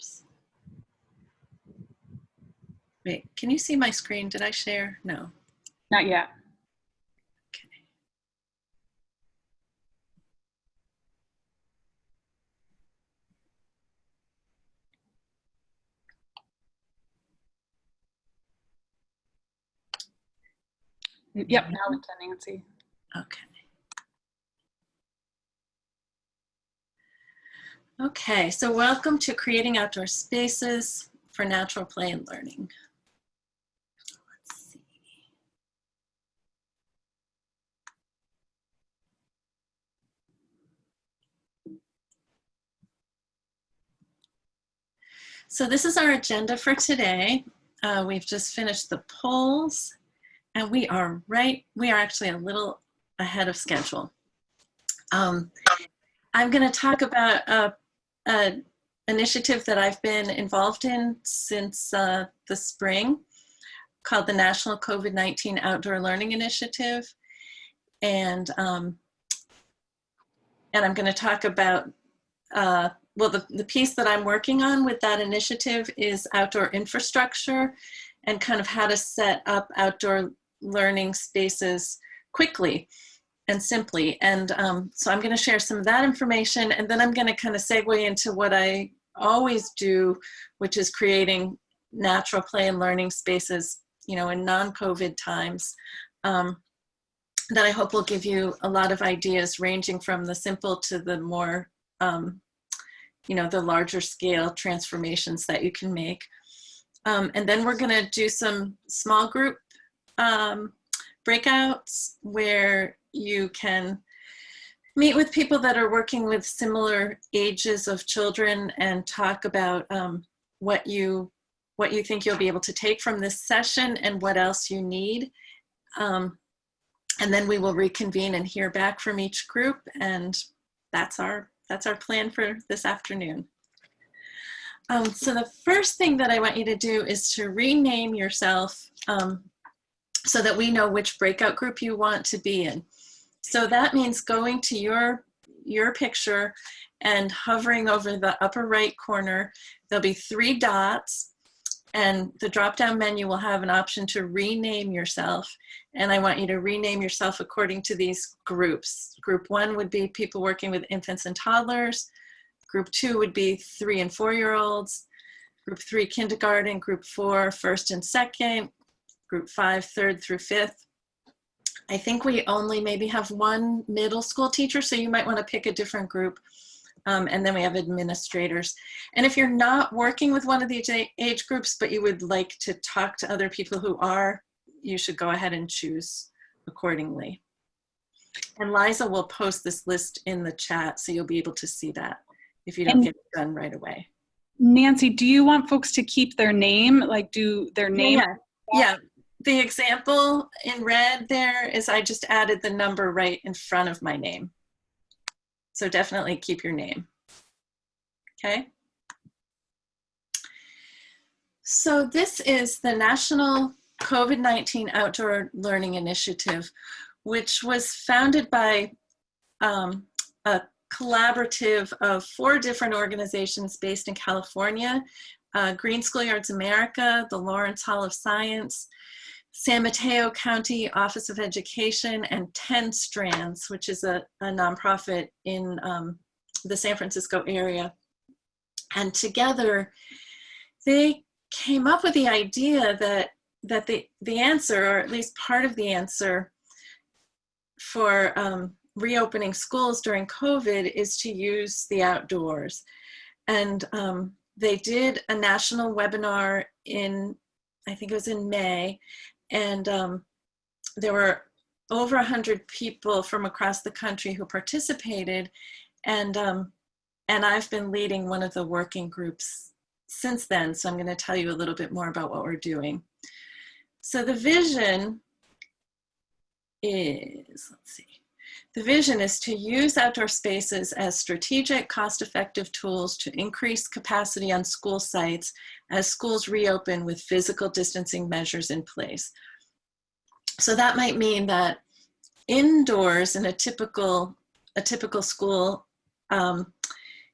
Oops. Wait, can you see my screen? Did I share? No. Not yet. Okay. Yep, now it's Nancy. Okay. Okay, so welcome to Creating Outdoor Spaces for Natural Play and Learning. Let's see. So this is our agenda for today. We've just finished the polls and we are actually a little ahead of schedule. I'm going to talk about an initiative that I've been involved in since the spring called the National COVID-19 Outdoor Learning Initiative. And I'm going to talk about, well, the piece that I'm working on with that initiative is outdoor infrastructure and kind of how to set up outdoor learning spaces quickly and simply. And so I'm going to share some of that information, and then I'm going to kind of segue into what I always do, which is creating natural play and learning spaces, you know, in non-COVID times, that I hope will give you a lot of ideas ranging from the simple to the more, you know, the larger scale transformations that you can make. And then we're going to do some small group breakouts where you can meet with people that are working with similar ages of children and talk about what you think you'll be able to take from this session and what else you need. And then we will reconvene and hear back from each group, and that's our plan for this afternoon. So the first thing that I want you to do is to rename yourself so that we know which breakout group you want to be in. So that means going to your picture and hovering over the upper right corner. There'll be 3 dots, and the drop-down menu will have an option to rename yourself. And I want you to rename yourself according to these groups. Group 1 would be people working with infants and toddlers. Group 2 would be 3 and 4-year-olds. Group 3, kindergarten. Group 4, 1st and 2nd. Group 5, 3rd through 5th. I think we only maybe have 1 middle school teacher, so you might want to pick a different group. And then we have administrators. And if you're not working with one of these age groups, but you would like to talk to other people who are, you should go ahead and choose accordingly. And Liza will post this list in the chat, so you'll be able to see that if you don't get it done right away. Nancy, do you want folks to keep their name? Like, do their name? Yeah. The example in red there is I just added the number right in front of my name. So definitely keep your name. Okay. So this is the National COVID-19 Outdoor Learning Initiative, which was founded by a collaborative of 4 different organizations based in California: Green Schoolyards America, the Lawrence Hall of Science, San Mateo County Office of Education, and 10 Strands, which is a nonprofit in the San Francisco area. And together, they came up with the idea that the answer, or at least part of the answer for reopening schools during COVID, is to use the outdoors. And they did a national webinar in, I think it was in May, and there were over 100 people from across the country who participated, and I've been leading one of the working groups since then, so I'm going to tell you a little bit more about what we're doing. So the vision is, the vision is to use outdoor spaces as strategic, cost-effective tools to increase capacity on school sites as schools reopen with physical distancing measures in place. So that might mean that indoors in a typical school,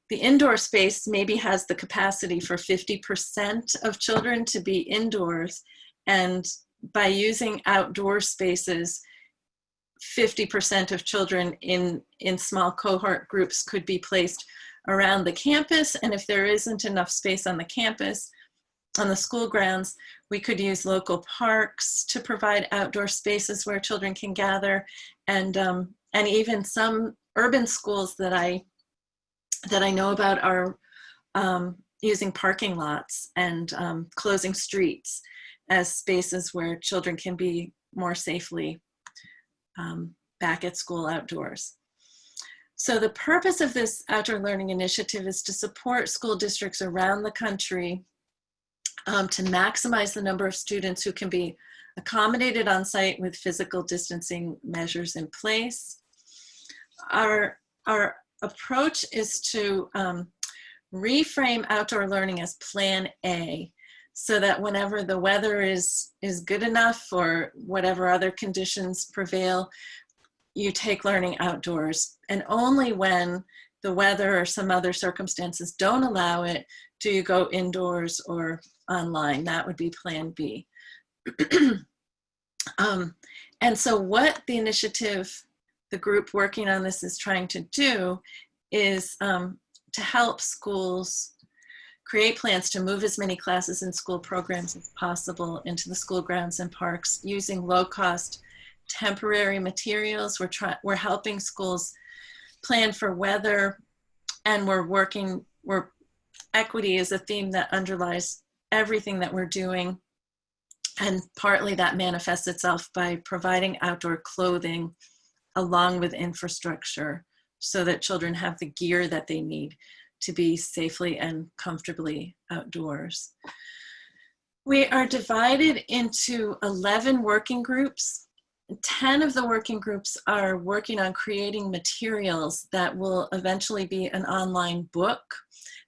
the indoor space maybe has the capacity for 50% of children to be indoors. And by using outdoor spaces, 50% of children in small cohort groups could be placed around the campus. And if there isn't enough space on the campus, on the school grounds, we could use local parks to provide outdoor spaces where children can gather. And even some urban schools that I know about are using parking lots and closing streets as spaces where children can be more safely back at school outdoors. So the purpose of this outdoor learning initiative is to support school districts around the country to maximize the number of students who can be accommodated on site with physical distancing measures in place. Our approach is to reframe outdoor learning as Plan A, so that whenever the weather is good enough or whatever other conditions prevail, you take learning outdoors. And only when the weather or some other circumstances don't allow it, do you go indoors or online. That would be Plan B. And so what the initiative, the group working on this is trying to do is to help schools create plans to move as many classes and school programs as possible into the school grounds and parks using low-cost temporary materials. We're helping schools plan for weather, and equity is a theme that underlies everything that we're doing. And partly that manifests itself by providing outdoor clothing along with infrastructure so that children have the gear that they need to be safely and comfortably outdoors. We are divided into 11 working groups. 10 of the working groups are working on creating materials that will eventually be an online book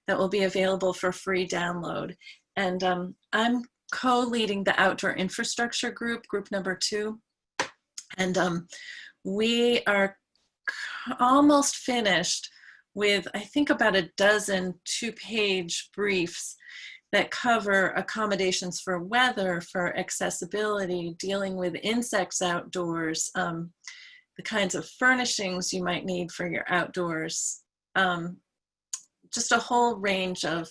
that will be available for free download. And I'm co-leading the outdoor infrastructure group number 2. And we are almost finished with, I think, about a dozen 2-page briefs that cover accommodations for weather, for accessibility, dealing with insects outdoors, the kinds of furnishings you might need for your outdoors, just a whole range of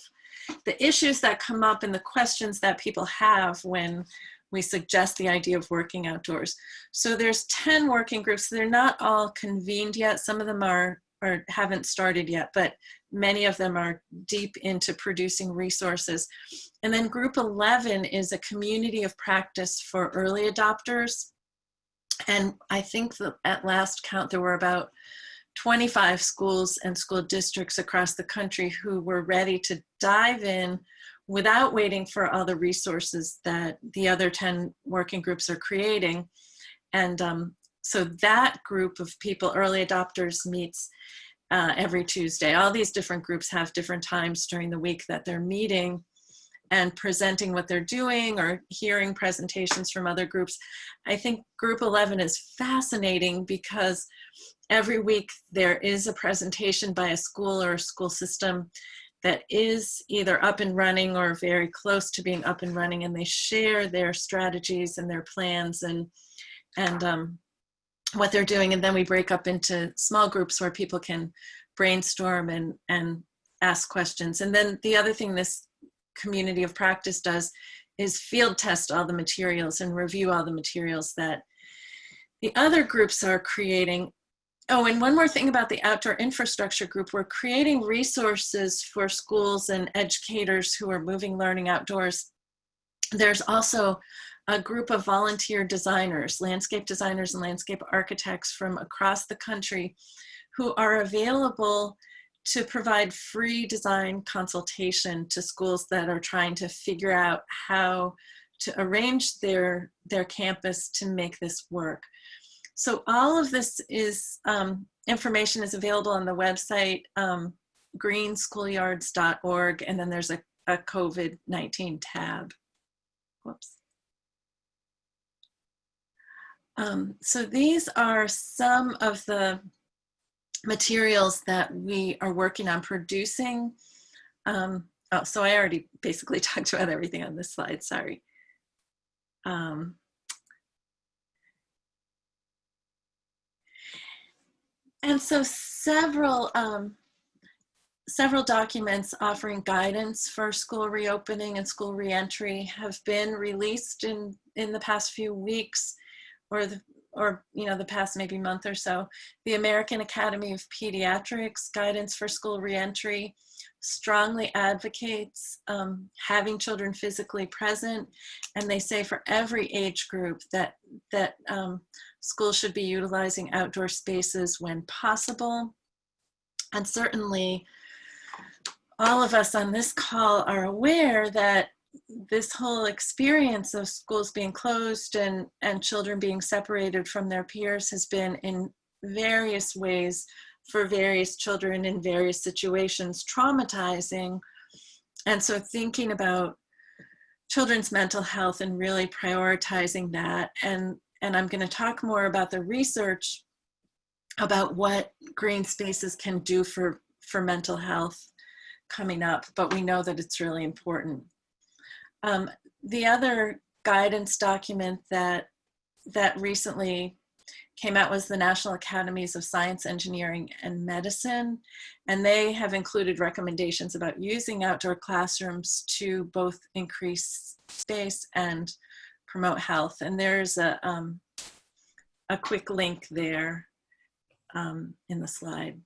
the issues that come up and the questions that people have when we suggest the idea of working outdoors. So there's 10 working groups. They're not all convened yet. Some of them are haven't started yet, but many of them are deep into producing resources. And then group 11 is a community of practice for early adopters. And I think that at last count, there were about 25 schools and school districts across the country who were ready to dive in without waiting for all the resources that the other 10 working groups are creating. And so that group of people, early adopters, meets every Tuesday. All these different groups have different times during the week that they're meeting and presenting what they're doing or hearing presentations from other groups. I think group 11 is fascinating because every week there is a presentation by a school or a school system that is either up and running or very close to being up and running, and they share their strategies and their plans and what they're doing. And then we break up into small groups where people can brainstorm and ask questions. And then the other thing this community of practice does is field test all the materials and review all the materials that the other groups are creating. Oh, and one more thing about the outdoor infrastructure group, we're creating resources for schools and educators who are moving learning outdoors. There's also a group of volunteer designers, landscape designers and landscape architects from across the country who are available to provide free design consultation to schools that are trying to figure out how to arrange their campus to make this work. So all of this is information is available on the website, greenschoolyards.org, and then there's a COVID-19 tab. Whoops. So these are some of the materials that we are working on producing. Oh, so I already basically talked about everything on this slide, sorry. And so several documents offering guidance for school reopening and school reentry have been released in the past few weeks, or the past maybe month or so. The American Academy of Pediatrics Guidance for School Reentry strongly advocates having children physically present, and they say for every age group that schools should be utilizing outdoor spaces when possible. And certainly all of us on this call are aware that this whole experience of schools being closed and children being separated from their peers has been in various ways for various children in various situations traumatizing. And so thinking about children's mental health and really prioritizing that. And I'm going to talk more about the research about what green spaces can do for mental health coming up, but we know that it's really important. The other guidance document that recently came out was the National Academies of Science, Engineering, and Medicine, and they have included recommendations about using outdoor classrooms to both increase space and promote health. And there's a quick link there in the slide.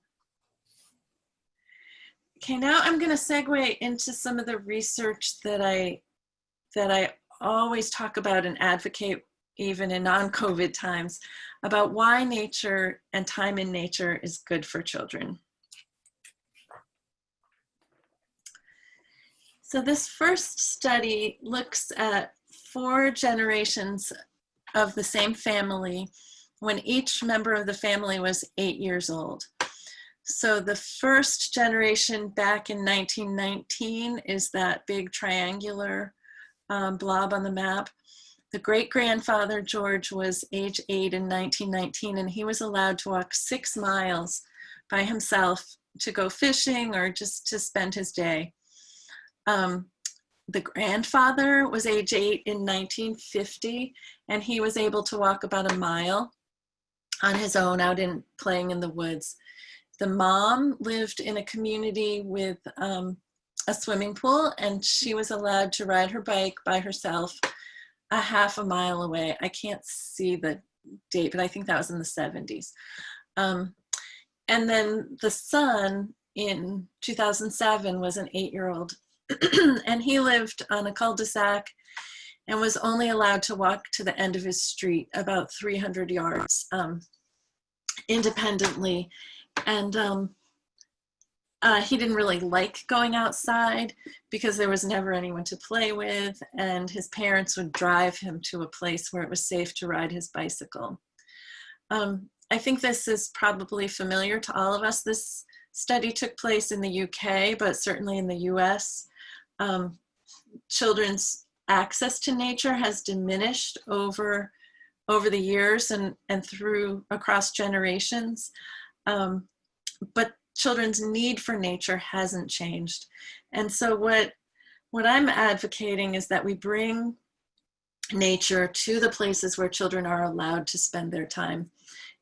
Okay, now I'm going to segue into some of the research that I always talk about and advocate even in non-COVID times about why nature and time in nature is good for children. So this first study looks at 4 generations of the same family when each member of the family was 8 years old. So the first generation back in 1919 is that big triangular blob on the map. The great-grandfather, George, was age 8 in 1919, and he was allowed to walk 6 miles by himself to go fishing or just to spend his day. The grandfather was age 8 in 1950, and he was able to walk about a mile on his own out in playing in the woods. The mom lived in a community with a swimming pool, and she was allowed to ride her bike by herself a half a mile away. I can't see the date, but I think that was in the 70s. And then the son in 2007 was an 8-year-old, and he lived on a cul-de-sac and was only allowed to walk to the end of his street about 300 yards independently. And he didn't really like going outside because there was never anyone to play with, and his parents would drive him to a place where it was safe to ride his bicycle. I think this is probably familiar to all of us. This study took place in the UK, but certainly in the US. Children's access to nature has diminished over the years and across generations. But children's need for nature hasn't changed. And so what I'm advocating is that we bring nature to the places where children are allowed to spend their time.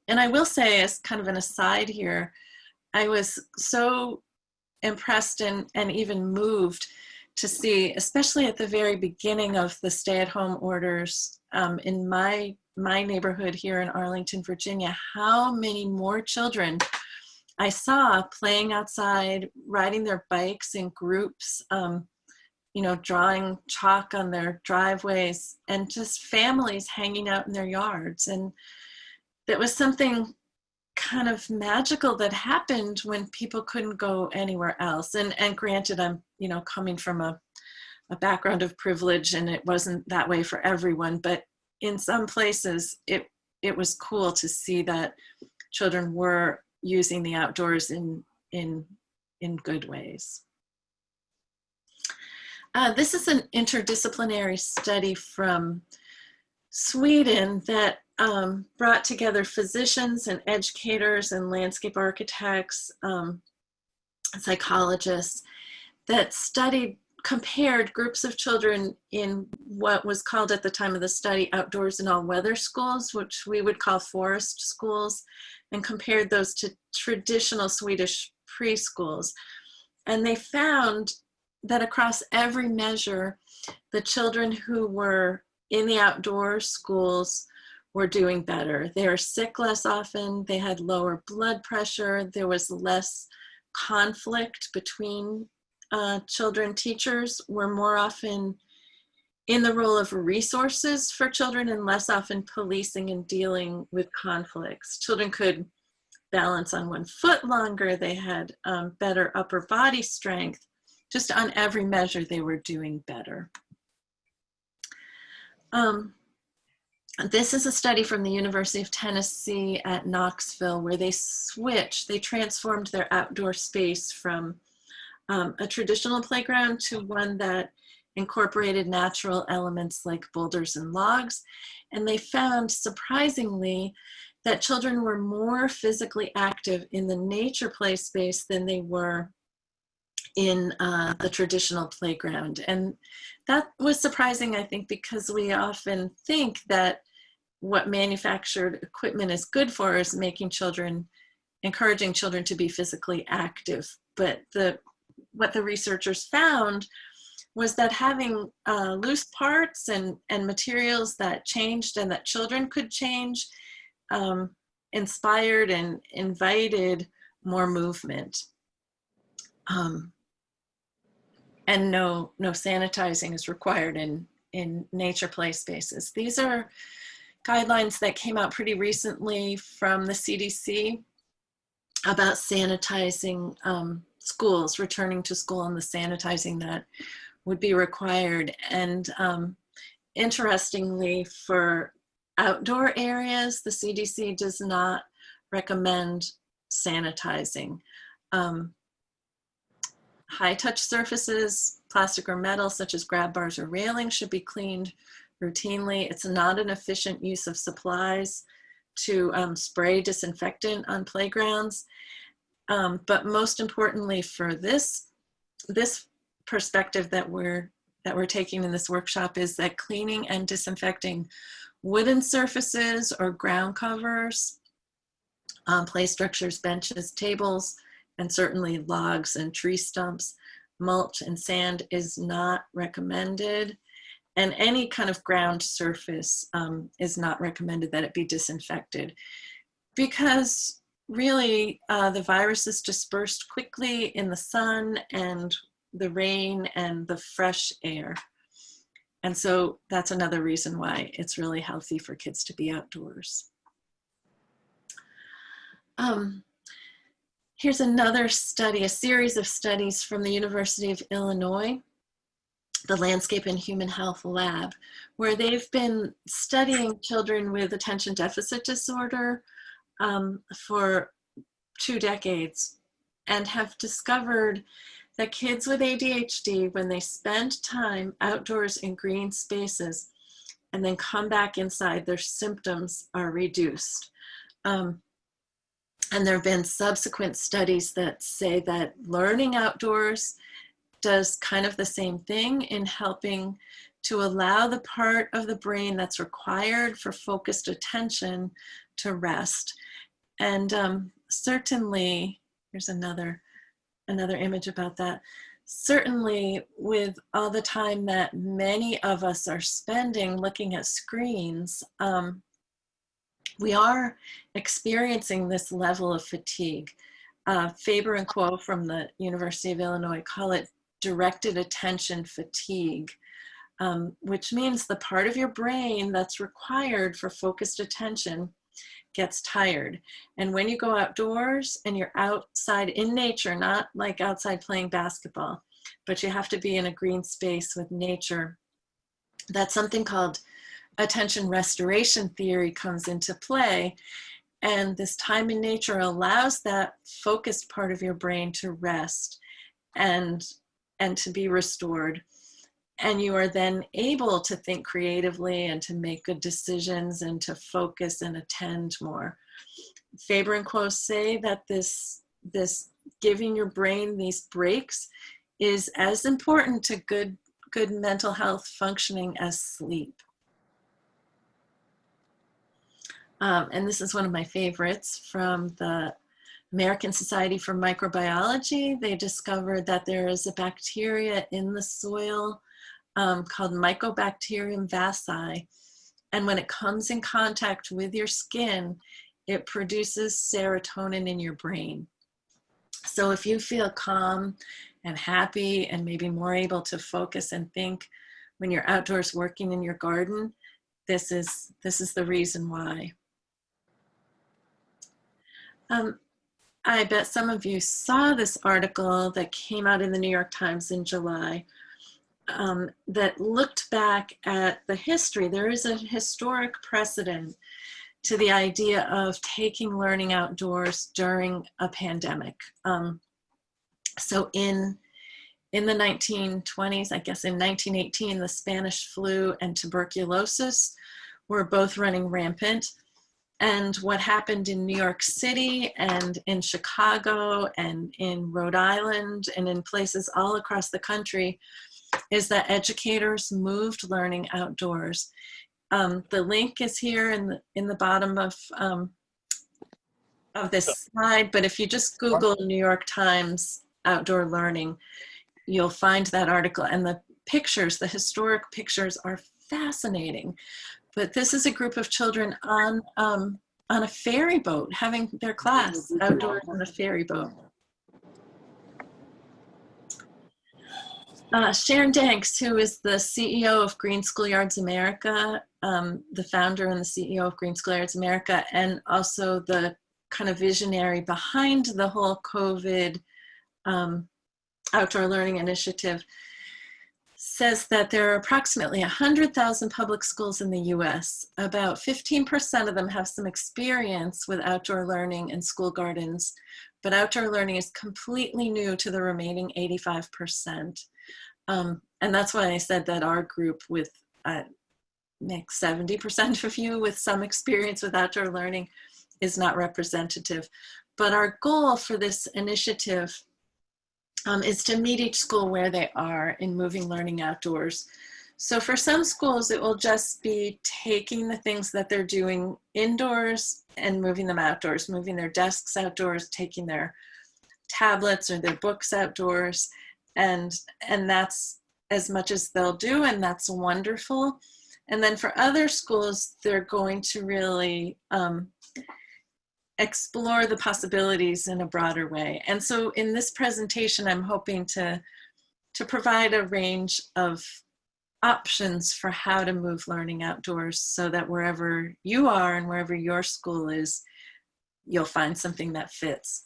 And I will say, as kind of an aside here, I was so impressed and even moved to see, especially at the very beginning of the stay-at-home orders in my neighborhood here in Arlington, Virginia, how many more children I saw playing outside, riding their bikes in groups, drawing chalk on their driveways, and just families hanging out in their yards. And that was something kind of magical that happened when people couldn't go anywhere else. And granted, I'm coming from a background of privilege, and it wasn't that way for everyone, but in some places it was cool to see that children were using the outdoors in good ways. This is an interdisciplinary study from Sweden that brought together physicians and educators and landscape architects, psychologists that compared groups of children in what was called at the time of the study outdoors and all-weather schools, which we would call forest schools, and compared those to traditional Swedish preschools. And they found that across every measure, the children who were in the outdoor schools were doing better. They were sick less often, they had lower blood pressure, there was less conflict between children. Teachers were more often in the role of resources for children and less often policing and dealing with conflicts. Children could balance on one foot longer, they had better upper body strength. Just on every measure, they were doing better. This is a study from the University of Tennessee at Knoxville where they transformed their outdoor space from a traditional playground to one that incorporated natural elements like boulders and logs. And they found, surprisingly, that children were more physically active in the nature play space than they were in the traditional playground. And that was surprising, I think, because we often think that what manufactured equipment is good for is encouraging children to be physically active. But what the researchers found was that having loose parts and materials that changed and that children could change inspired and invited more movement. And no sanitizing is required in nature play spaces. These are guidelines that came out pretty recently from the CDC about sanitizing schools, returning to school, and the sanitizing that would be required. And interestingly, for outdoor areas, the CDC does not recommend sanitizing. High-touch surfaces, plastic or metal, such as grab bars or railings, should be cleaned routinely. It's not an efficient use of supplies to spray disinfectant on playgrounds. But most importantly for this perspective that we're taking in this workshop is that cleaning and disinfecting wooden surfaces or ground covers, play structures, benches, tables, and certainly logs and tree stumps, mulch and sand is not recommended. And any kind of ground surface is not recommended that it be disinfected, because really the virus is dispersed quickly in the sun and the rain and the fresh air. And so that's another reason why it's really healthy for kids to be outdoors. Here's another study, a series of studies from the University of Illinois, the Landscape and Human Health Lab, where they've been studying children with attention deficit disorder for 2 decades, and have discovered that kids with ADHD, when they spend time outdoors in green spaces and then come back inside, their symptoms are reduced. And there have been subsequent studies that say that learning outdoors does kind of the same thing in helping to allow the part of the brain that's required for focused attention to rest. And certainly, here's another image about that. Certainly, with all the time that many of us are spending looking at screens, we are experiencing this level of fatigue. Faber and Kuo from the University of Illinois call it directed attention fatigue, which means the part of your brain that's required for focused attention gets tired. And when you go outdoors and you're outside in nature, not like outside playing basketball, but you have to be in a green space with nature, that's something called attention restoration theory comes into play. And this time in nature allows that focused part of your brain to rest and to be restored. and you are then able to think creatively and to make good decisions and to focus and attend more. Faber and Quo say that this giving your brain these breaks is as important to good mental health functioning as sleep. And this is one of my favorites from the American Society for Microbiology. They discovered that there is a bacteria in the soil called Mycobacterium vacci. And when it comes in contact with your skin, it produces serotonin in your brain. So if you feel calm and happy and maybe more able to focus and think when you're outdoors working in your garden, this is the reason why. I bet some of you saw this article that came out in the New York Times in July that looked back at the history. There is a historic precedent to the idea of taking learning outdoors during a pandemic. So in the 1920s, I guess in 1918, the Spanish flu and tuberculosis were both running rampant. And what happened in New York City and in Chicago and in Rhode Island and in places all across the country is that educators moved learning outdoors. The link is here in the bottom of this slide, but if you just Google New York Times outdoor learning, you'll find that article, and the pictures, the historic pictures, are fascinating. But this is a group of children on a ferry boat, having their class outdoors on a ferry boat. Sharon Danks, who is the CEO of Green Schoolyards America, the founder and the CEO of Green Schoolyards America, and also the kind of visionary behind the whole COVID outdoor learning initiative, says that there are approximately 100,000 public schools in the US. About 15% of them have some experience with outdoor learning and school gardens, but outdoor learning is completely new to the remaining 85%. And that's why I said that our group with 70% of you with some experience with outdoor learning is not representative. But our goal for this initiative is to meet each school where they are in moving learning outdoors. So for some schools, it will just be taking the things that they're doing indoors and moving them outdoors, moving their desks outdoors, taking their tablets or their books outdoors. And that's as much as they'll do, and that's wonderful. And then for other schools, they're going to really explore the possibilities in a broader way. And so in this presentation, I'm hoping to provide a range of options for how to move learning outdoors so that wherever you are and wherever your school is, you'll find something that fits.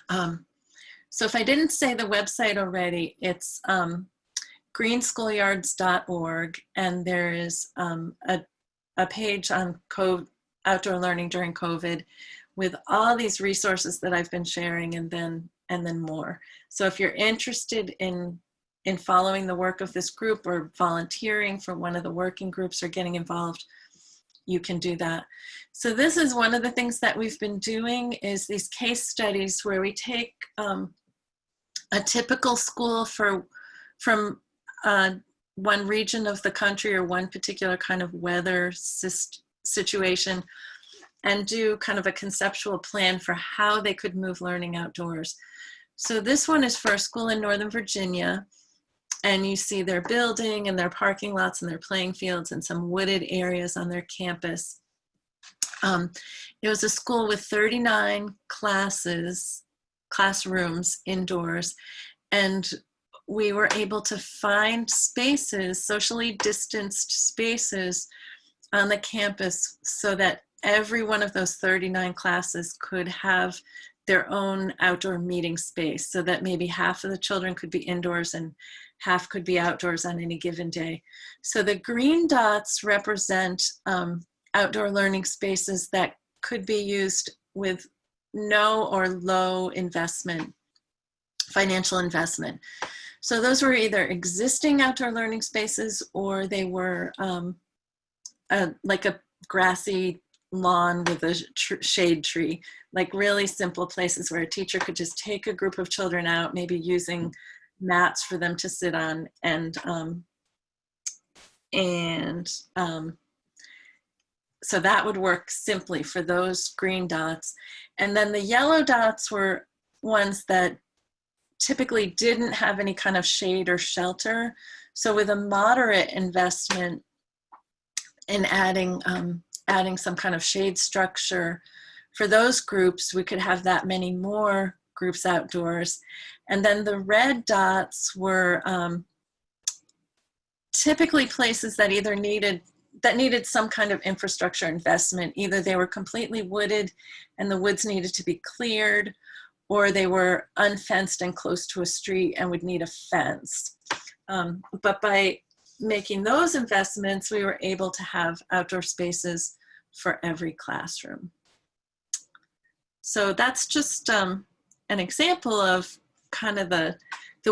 So if I didn't say the website already, it's greenschoolyards.org, and there is a page on outdoor learning during COVID with all these resources that I've been sharing, and then more. So if you're interested in following the work of this group or volunteering for one of the working groups or getting involved, you can do that. So this is one of the things that we've been doing, is these case studies where we take a typical school from one region of the country or one particular kind of weather situation, and do kind of a conceptual plan for how they could move learning outdoors. So this one is for a school in Northern Virginia, and you see their building and their parking lots and their playing fields and some wooded areas on their campus. It was a school with 39 classrooms indoors, and we were able to find spaces, socially distanced spaces on the campus, so that every one of those 39 classes could have their own outdoor meeting space, so that maybe half of the children could be indoors and half could be outdoors on any given day. So the green dots represent outdoor learning spaces that could be used with no or low investment, financial investment. So those were either existing outdoor learning spaces, or they were like a grassy lawn with a shade tree, like really simple places where a teacher could just take a group of children out, maybe using mats for them to sit on, and so that would work simply for those green dots. And then the yellow dots were ones that typically didn't have any kind of shade or shelter. So with a moderate investment in adding some kind of shade structure for those groups, we could have that many more groups outdoors. And then the red dots were typically places that either needed some kind of infrastructure investment. Either they were completely wooded and the woods needed to be cleared, or they were unfenced and close to a street and would need a fence. But by making those investments, we were able to have outdoor spaces for every classroom. So that's just an example of kind of the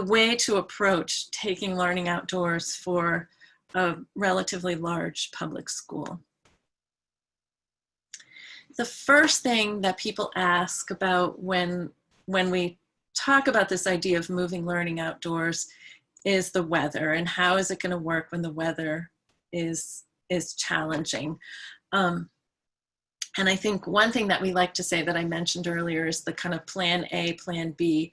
way to approach taking learning outdoors for a relatively large public school. The first thing that people ask about when we talk about this idea of moving learning outdoors is the weather, and how is it going to work when the weather is challenging. And I think one thing that we like to say that I mentioned earlier is the kind of plan A, plan B,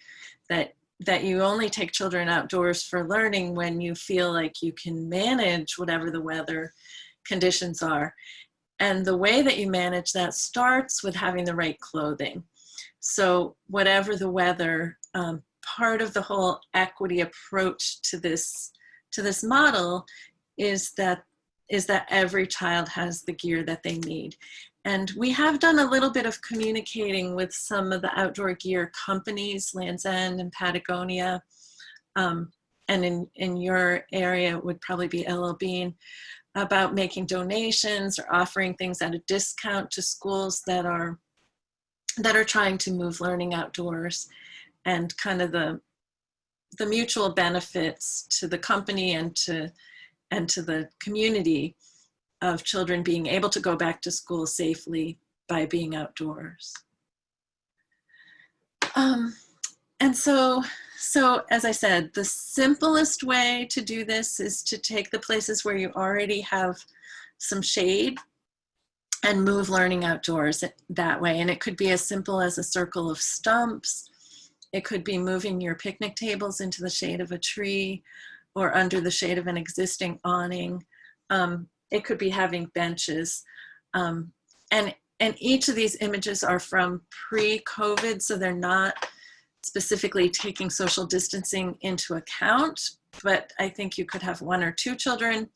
that you only take children outdoors for learning when you feel like you can manage whatever the weather conditions are. And the way that you manage that starts with having the right clothing. So whatever the weather, part of the whole equity approach to this model is that every child has the gear that they need. And we have done a little bit of communicating with some of the outdoor gear companies, Land's End and Patagonia, and in your area it would probably be LL Bean, about making donations or offering things at a discount to schools that are trying to move learning outdoors, and kind of the mutual benefits to the company and to the community of children being able to go back to school safely by being outdoors. And so as I said, the simplest way to do this is to take the places where you already have some shade and move learning outdoors that way. And it could be as simple as a circle of stumps. It could be moving your picnic tables into the shade of a tree or under the shade of an existing awning. It could be having benches. And each of these images are from pre-COVID, so they're not specifically taking social distancing into account, but I think you could have 1 or 2 children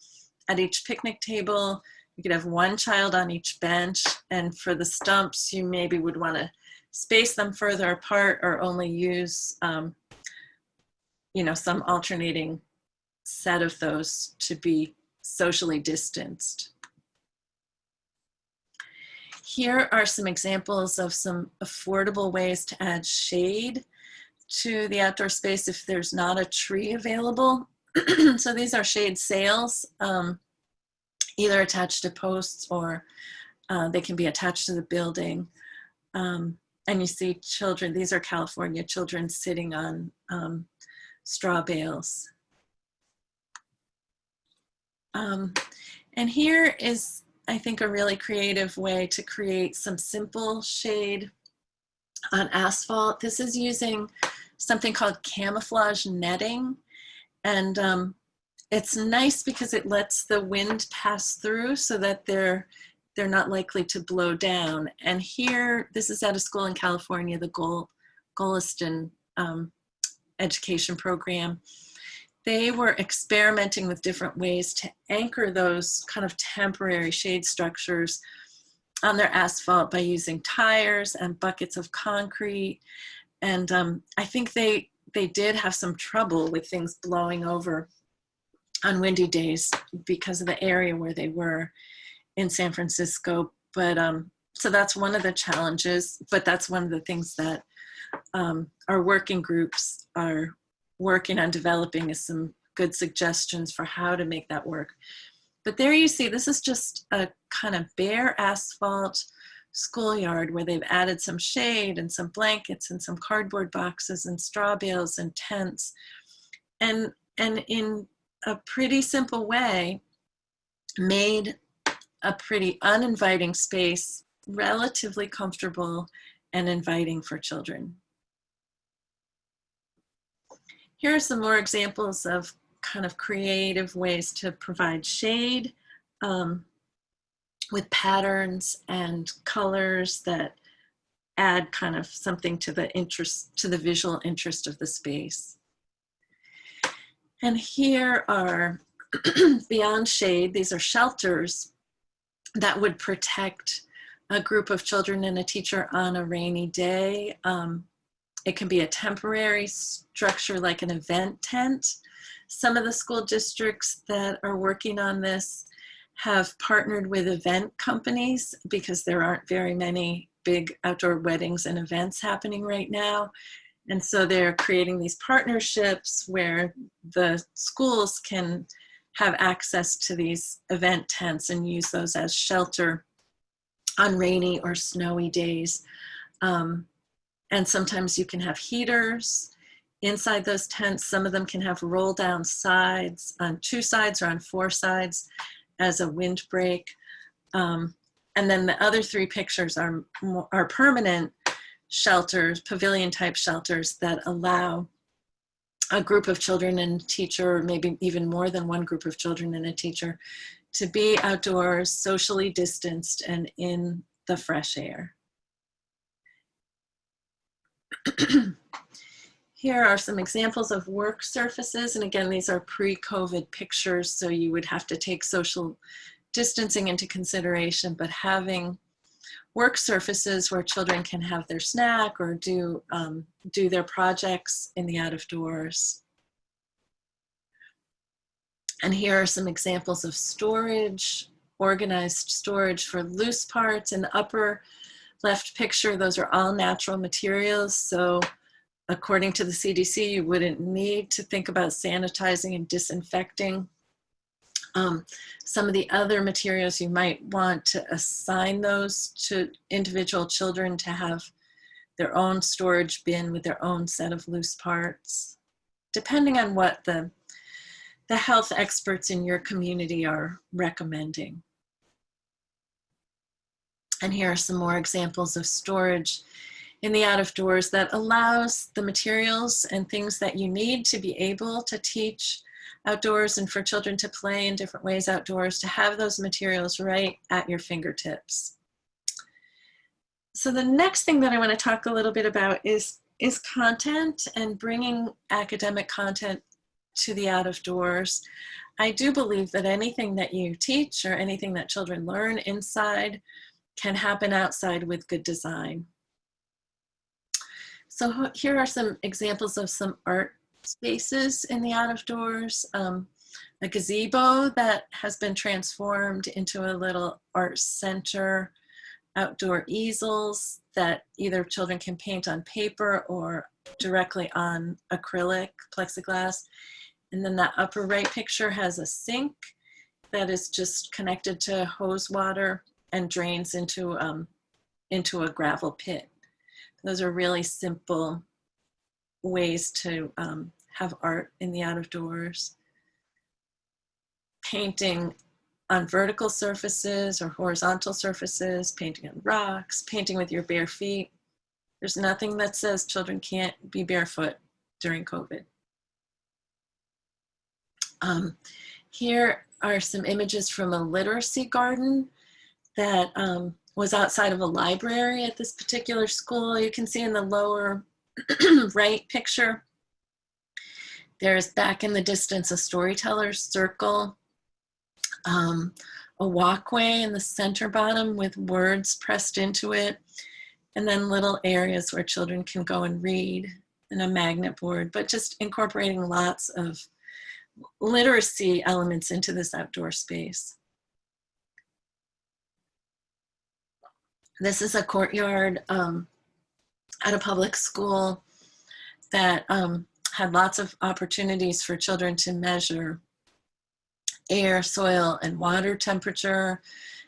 at each picnic table. You could have 1 child on each bench, and for the stumps, you maybe would want to space them further apart or only use, some alternating set of those to be socially distanced. Here are some examples of some affordable ways to add shade to the outdoor space if there's not a tree available. So these are shade sails, either attached to posts or they can be attached to the building. And you see children, these are California children sitting on straw bales. And here is, I think, a really creative way to create some simple shade on asphalt. This is using something called camouflage netting. And it's nice because it lets the wind pass through so that they're not likely to blow down. And here, this is at a school in California, the Golestan education program. They were experimenting with different ways to anchor those kind of temporary shade structures on their asphalt by using tires and buckets of concrete. And I think they did have some trouble with things blowing over on windy days because of the area where they were in San Francisco. But so that's one of the challenges, but that's one of the things that our working groups are working on developing is some good suggestions for how to make that work. But there you see, this is just a kind of bare asphalt schoolyard where they've added some shade and some blankets and some cardboard boxes and straw bales and tents. And in a pretty simple way, made a pretty uninviting space relatively comfortable and inviting for children. Here are some more examples of kind of creative ways to provide shade with patterns and colors that add kind of something to the interest, to the visual interest of the space. And here are beyond shade, these are shelters that would protect a group of children and a teacher on a rainy day. It can be a temporary structure like an event tent. Some of the school districts that are working on this have partnered with event companies because there aren't very many big outdoor weddings and events happening right now. And so they're creating these partnerships where the schools can have access to these event tents and use those as shelter on rainy or snowy days. And sometimes you can have heaters inside those tents. Some of them can have roll down sides on 2 sides or on 4 sides as a windbreak. And then the other 3 pictures are permanent shelters, pavilion type shelters that allow a group of children and teacher, maybe even more than one group of children and a teacher, to be outdoors, socially distanced and in the fresh air. Here are some examples of work surfaces. And again, these are pre-COVID pictures, so you would have to take social distancing into consideration, but having work surfaces where children can have their snack or do their projects in the out of doors. And here are some examples of storage, organized storage for loose parts. In the upper left picture, those are all natural materials. So according to the CDC, you wouldn't need to think about sanitizing and disinfecting. Some of the other materials you might want to assign those to individual children to have their own storage bin with their own set of loose parts, depending on what the health experts in your community are recommending. And here are some more examples of storage in the out of doors that allows the materials and things that you need to be able to teach outdoors and for children to play in different ways outdoors, to have those materials right at your fingertips. So the next thing that I want to talk a little bit about is content and bringing academic content to the out of doors. I do believe that anything that you teach or anything that children learn inside can happen outside with good design. So here are some examples of some art spaces in the out of doors. A gazebo that has been transformed into a little art center, outdoor easels that either children can paint on paper or directly on acrylic plexiglass. And then that upper right picture has a sink that is just connected to hose water and drains into a gravel pit. Those are really simple ways to have art in the out of doors. Painting on vertical surfaces or horizontal surfaces, painting on rocks, painting with your bare feet. There's nothing that says children can't be barefoot during COVID. Here are some images from a literacy garden that was outside of a library at this particular school. You can see in the lower right picture, there's back in the distance a storyteller's circle, a walkway in the center bottom with words pressed into it, and then little areas where children can go and read, and a magnet board, but just incorporating lots of literacy elements into this outdoor space. This is a courtyard at a public school that had lots of opportunities for children to measure air, soil, and water temperature,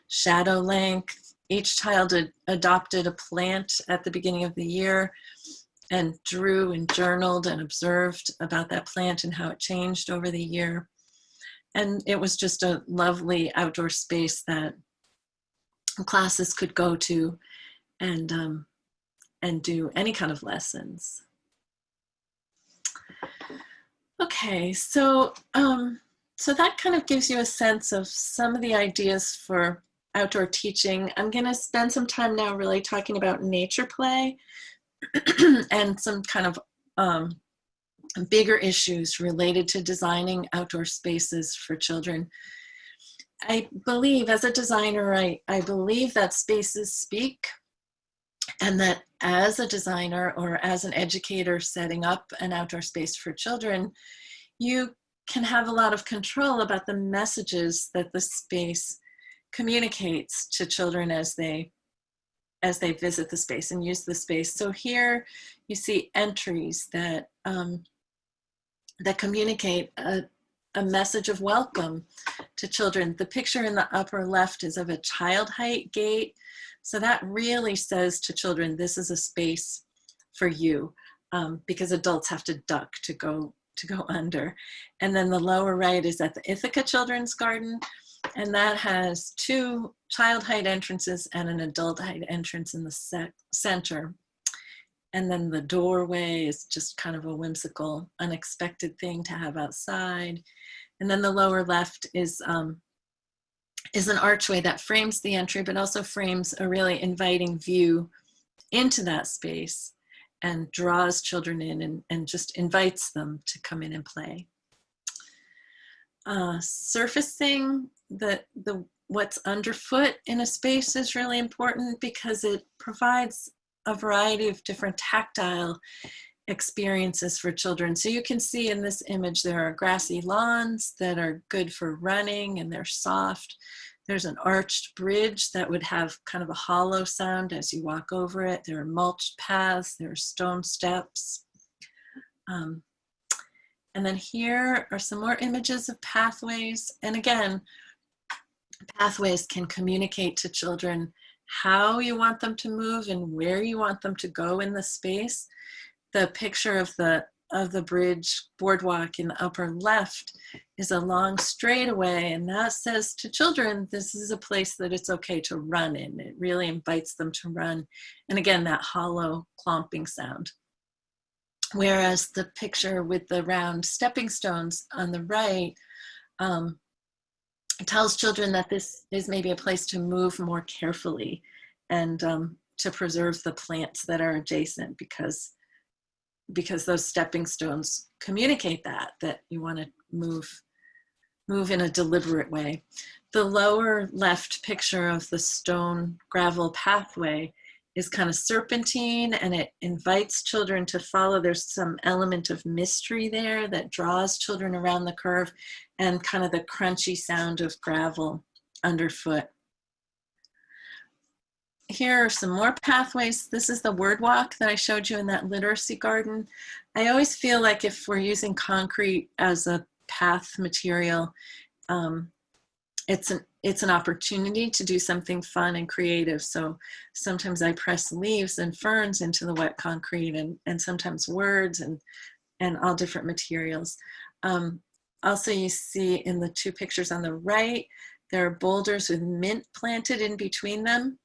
shadow length. Each child adopted a plant at the beginning of the year and drew and journaled and observed about that plant and how it changed over the year. And it was just a lovely outdoor space that classes could go to and do any kind of lessons. Okay, so that kind of gives you a sense of some of the ideas for outdoor teaching. I'm going to spend some time now really talking about nature play and some kind of bigger issues related to designing outdoor spaces for children. I believe, as a designer, I believe that spaces speak, and that as a designer or as an educator setting up an outdoor space for children, you can have a lot of control about the messages that the space communicates to children as they visit the space and use the space. So here you see entries that that communicate a message of welcome to children. The picture in the upper left is of a child height gate. So that really says to children, this is a space for you, because adults have to duck to go under. And then the lower right is at the Ithaca Children's Garden, and that has 2 child height entrances and an adult height entrance in the center. And then the doorway is just kind of a whimsical, unexpected thing to have outside. And then the lower left is an archway that frames the entry, but also frames a really inviting view into that space and draws children in and just invites them to come in and play. Surfacing what's underfoot in a space is really important because it provides a variety of different tactile experiences for children. So you can see in this image, there are grassy lawns that are good for running and they're soft. There's an arched bridge that would have kind of a hollow sound as you walk over it. There are mulched paths, there are stone steps. And then here are some more images of pathways. And again, pathways can communicate to children how you want them to move and where you want them to go in the space. The picture of the bridge boardwalk in the upper left is a long straightaway, and that says to children, this is a place that it's okay to run in. It really invites them to run. And again, that hollow clomping sound. Whereas the picture with the round stepping stones on the right tells children that this is maybe a place to move more carefully and to preserve the plants that are adjacent, because those stepping stones communicate that you want to move in a deliberate way. The lower left picture of the stone gravel pathway is kind of serpentine, and it invites children to follow. There's some element of mystery there that draws children around the curve, and kind of the crunchy sound of gravel underfoot. Here are some more pathways. This is the word walk that I showed you in that literacy garden. I always feel like if we're using concrete as a path material, it's an opportunity to do something fun and creative. So sometimes I press leaves and ferns into the wet concrete, and sometimes words and all different materials. Also, you see in the 2 pictures on the right, there are boulders with mint planted in between them.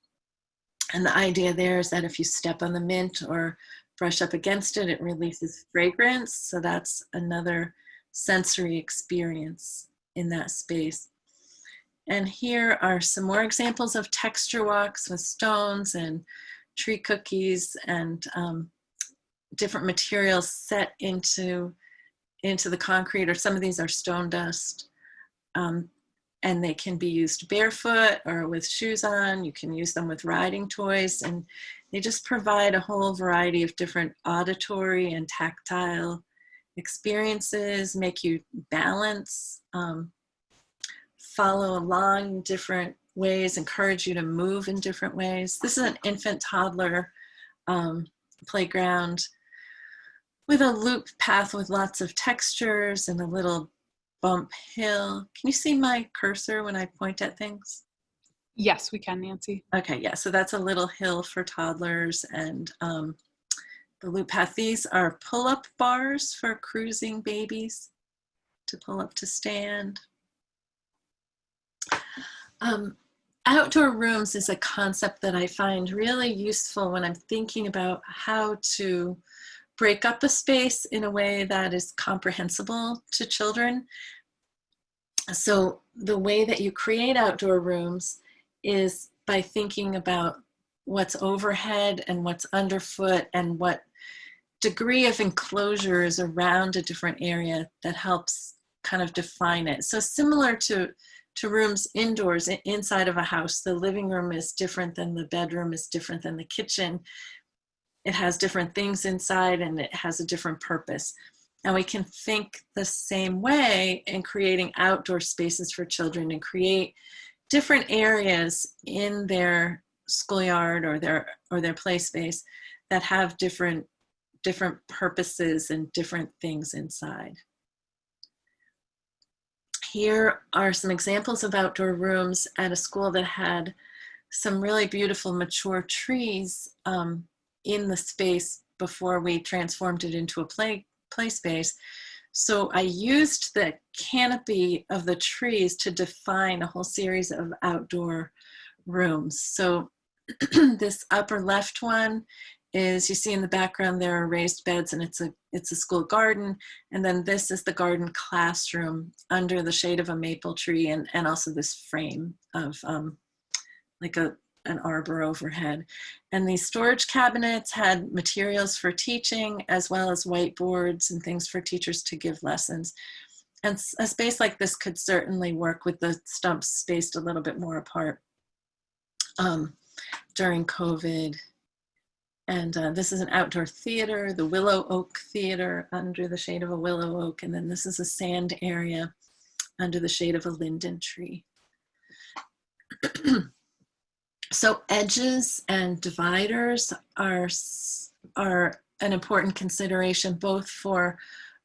And the idea there is that if you step on the mint or brush up against it, it releases fragrance. So that's another sensory experience in that space. And here are some more examples of texture walks with stones and tree cookies and different materials set into the concrete, or some of these are stone dust. And they can be used barefoot or with shoes on. You can use them with riding toys, and they just provide a whole variety of different auditory and tactile experiences, make you balance, follow along different ways, encourage you to move in different ways. This is an infant toddler playground with a loop path with lots of textures and a little bump hill. Can you see my cursor when I point at things? Yes, we can, Nancy. Okay, yeah, so that's a little hill for toddlers, and the loop path. These are pull-up bars for cruising babies to pull up to stand. Outdoor rooms is a concept that I find really useful when I'm thinking about how to break up a space in a way that is comprehensible to children. So the way that you create outdoor rooms is by thinking about what's overhead and what's underfoot and what degree of enclosure is around a different area that helps kind of define it. So similar to rooms indoors, inside of a house, the living room is different than the bedroom, is different than the kitchen. It has different things inside and it has a different purpose. And we can think the same way in creating outdoor spaces for children and create different areas in their schoolyard or their play space that have different purposes and different things inside. Here are some examples of outdoor rooms at a school that had some really beautiful mature trees in the space before we transformed it into a play space. So I used the canopy of the trees to define a whole series of outdoor rooms. So this upper left one is, you see in the background there are raised beds, and it's a school garden. And then this is the garden classroom under the shade of a maple tree, and also this frame of like an arbor overhead. And these storage cabinets had materials for teaching, as well as whiteboards and things for teachers to give lessons. And a space like this could certainly work with the stumps spaced a little bit more apart during COVID. And this is an outdoor theater, the Willow Oak Theater, under the shade of a willow oak. And then this is a sand area under the shade of a linden tree. So edges and dividers are an important consideration, both for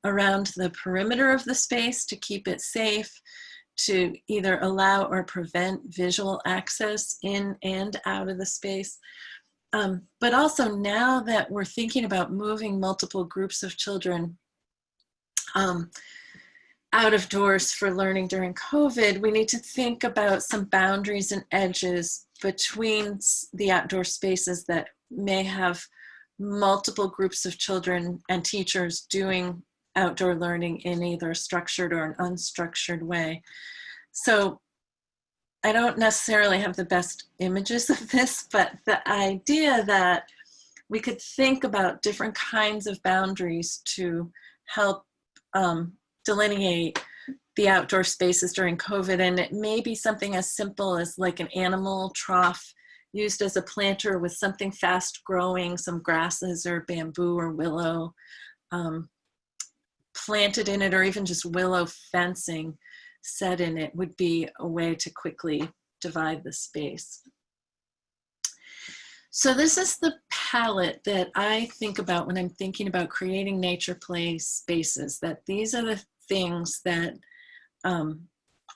around the perimeter of the space to keep it safe, to either allow or prevent visual access in and out of the space. But also, now that we're thinking about moving multiple groups of children out of doors for learning during COVID, we need to think about some boundaries and edges between the outdoor spaces that may have multiple groups of children and teachers doing outdoor learning in either a structured or an unstructured way. So I don't necessarily have the best images of this, but the idea that we could think about different kinds of boundaries to help delineate the outdoor spaces during COVID. And it may be something as simple as like an animal trough used as a planter with something fast growing, some grasses or bamboo or willow planted in it, or even just willow fencing set in it would be a way to quickly divide the space. So this is the palette that I think about when I'm thinking about creating nature play spaces, that these are the things that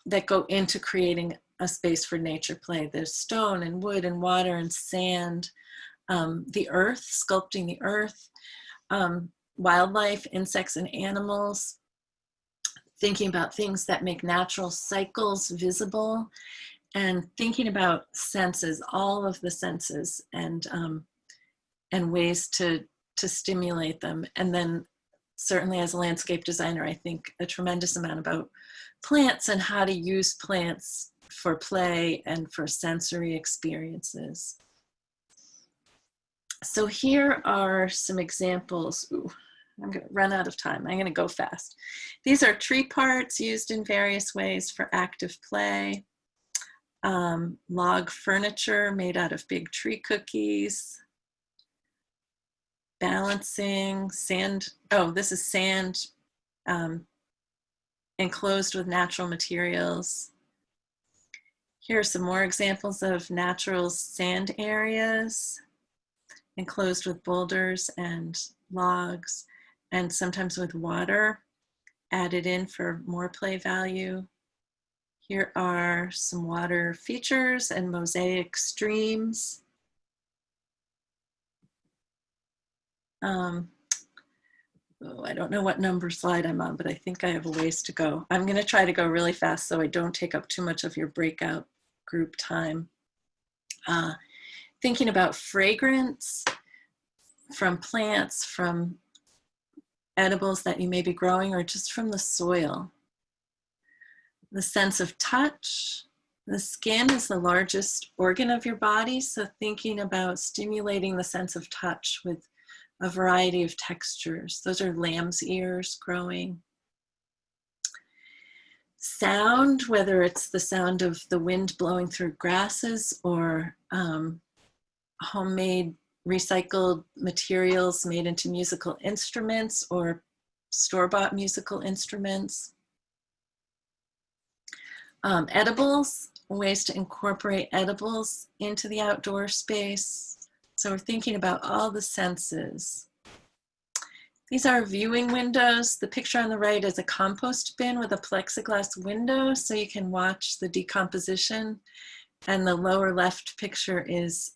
that go into creating a space for nature play. There's stone and wood and water and sand, the earth, sculpting the earth, wildlife, insects and animals, thinking about things that make natural cycles visible, and thinking about senses, all of the senses, and ways to stimulate them. And then certainly as a landscape designer, I think a tremendous amount about plants and how to use plants for play and for sensory experiences. So here are some examples. Ooh, I'm going to run out of time. I'm going to go fast. These are tree parts used in various ways for active play. Log furniture made out of big tree cookies. Balancing, sand. Oh, this is sand enclosed with natural materials. Here are some more examples of natural sand areas enclosed with boulders and logs. and sometimes with water added in for more play value. Here are some water features and mosaic streams. I don't know what number slide I'm on, but I think I have a ways to go. I'm going to try to go really fast so I don't take up too much of your breakout group time. Thinking about fragrance from plants, from edibles that you may be growing, or just from the soil. The sense of touch. The skin is the largest organ of your body, so thinking about stimulating the sense of touch with a variety of textures. Those are lamb's ears growing. Sound, whether it's the sound of the wind blowing through grasses or homemade recycled materials made into musical instruments or store-bought musical instruments. Edibles, ways to incorporate edibles into the outdoor space. So we're thinking about all the senses. These are viewing windows. The picture on the right is a compost bin with a plexiglass window so you can watch the decomposition. And the lower left picture is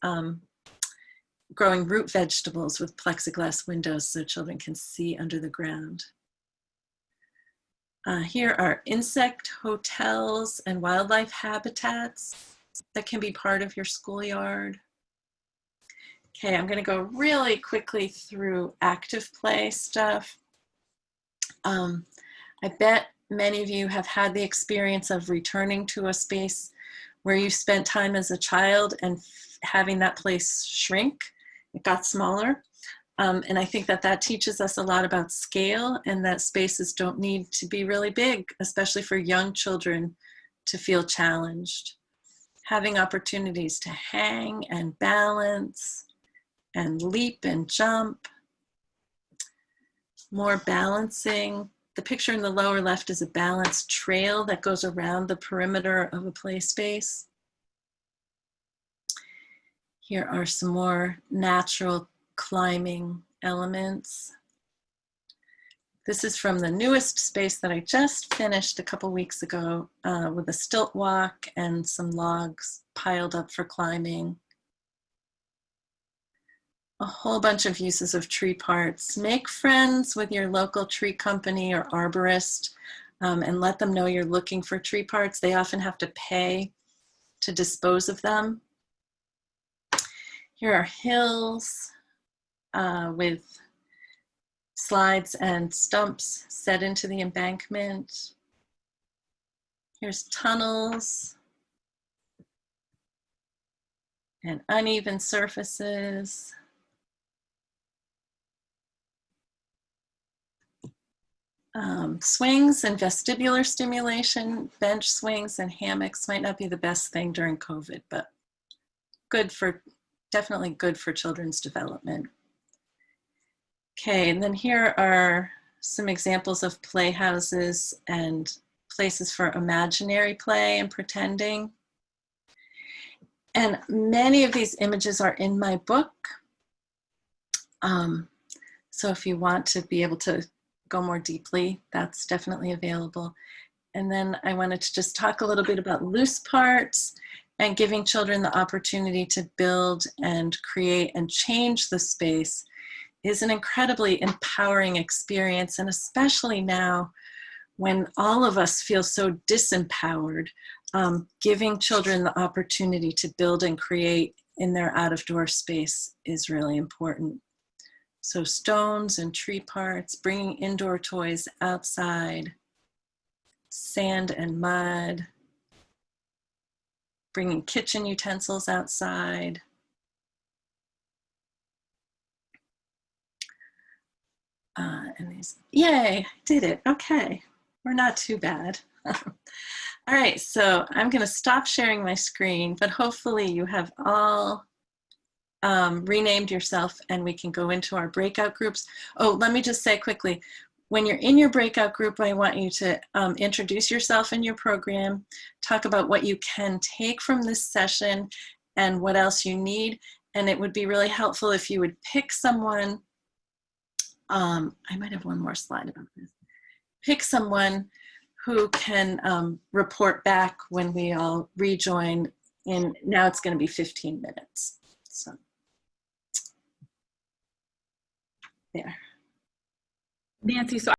growing root vegetables with plexiglass windows so children can see under the ground. Here are insect hotels and wildlife habitats that can be part of your schoolyard. Okay, I'm going to go really quickly through active play stuff. I bet many of you have had the experience of returning to a space where you spent time as a child and having that place shrink. It got smaller. And I think that that teaches us a lot about scale, and that spaces don't need to be really big, especially for young children to feel challenged. Having opportunities to hang and balance and leap and jump. More balancing. The picture in the lower left is a balanced trail that goes around the perimeter of a play space. Here are some more natural climbing elements. This is from the newest space that I just finished a couple weeks ago with a stilt walk and some logs piled up for climbing. A whole bunch of uses of tree parts. Make friends with your local tree company or arborist and let them know you're looking for tree parts. They often have to pay to dispose of them. Here are hills with slides and stumps set into the embankment. Here's tunnels and uneven surfaces. Swings and vestibular stimulation. Bench swings and hammocks might not be the best thing during COVID, but definitely good for children's development. Okay, and then here are some examples of playhouses and places for imaginary play and pretending. And many of these images are in my book. So if you want to be able to go more deeply, that's definitely available. And then I wanted to just talk a little bit about loose parts and giving children the opportunity to build and create and change the space is an incredibly empowering experience. And especially now when all of us feel so disempowered, giving children the opportunity to build and create in their out-of-door space is really important. So stones and tree parts, bringing indoor toys outside, sand and mud, bringing kitchen utensils outside. And these, yay, did it, okay. We're not too bad. All right, so I'm gonna stop sharing my screen, but hopefully you have all renamed yourself and we can go into our breakout groups. Oh, let me just say quickly, when you're in your breakout group, I want you to introduce yourself and your program, talk about what you can take from this session and what else you need. And it would be really helpful if you would pick someone I might have one more slide about this. Pick someone who can report back when we all rejoin. Now it's going to be 15 minutes. So there. Nancy, so